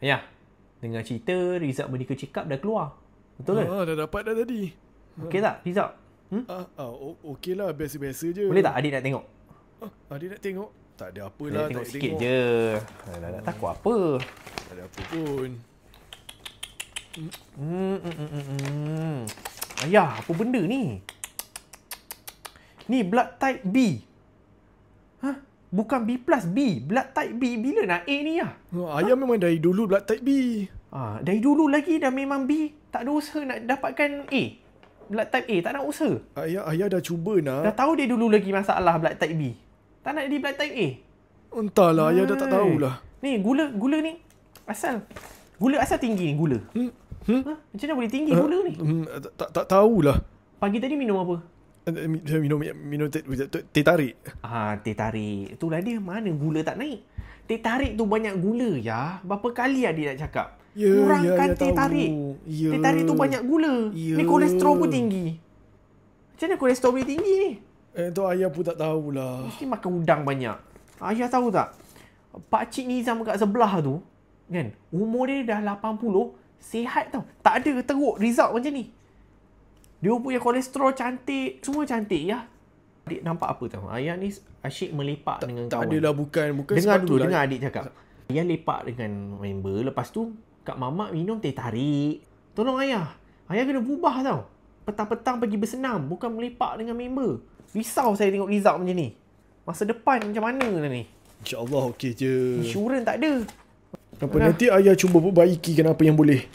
Ayah, dengar cerita result medical check up dah keluar. Betul ke? Dah dapat dah tadi. Okey tak result? Okey lah, biasa-biasa je. Boleh tak adik nak tengok? Adik nak tengok? Tak ada apa Adik lah. tengok sikit je. Tak takut apa. Tak ada apa pun. Ayah, apa benda ni? Ni blood type B. Bukan B plus B. Blood type B. Bila nak A ni ya? Ayah memang dari dulu blood type B. Dari dulu lagi dah memang B. Tak ada usaha nak dapatkan A. Blood type A. Tak nak usaha. Ayah dah cuba nak. Dah tahu dia dulu lagi masalah blood type B. Tak nak jadi blood type A. Entahlah, ayah dah tak tahulah. Ni gula ni. Gula asal tinggi ni gula. Macam mana boleh tinggi gula ni? Tak tahulah. Pagi tadi minum apa? Minum teh tarik. Teh tarik. Itulah dia. Mana gula tak naik? Teh tarik tu banyak gula ya. Berapa kali adik nak cakap? Kurangkan teh tarik. Teh tarik tu banyak gula. Ni kolesterol pun tinggi. Macam mana kolesterol boleh tinggi ni? Tu ayah pun tak tahulah. Mesti makan udang banyak. Ayah tahu tak? Pakcik Nizam kat sebelah tu, kan? Umur dia dah 80, sihat tau. Tak ada teruk result macam ni. Dia punya kolesterol cantik, semua cantik ya. Adik nampak apa tahu? Ayah ni asyik melepak dengan kawan. Tak adalah, bukan dengar dulu, lah. dengar adik cakap. Ayah lepak dengan member, lepas tu Kak Mamak minum teh tarik. Tolong ayah. Ayah kena berubah tau. Petang-petang pergi bersenam, bukan melepak dengan member. Risau saya tengok result macam ni. Masa depan macam mana lah ni? InsyaAllah okey je. Insurans tak ada. Nanti ayah cuba perbaiki apa yang boleh.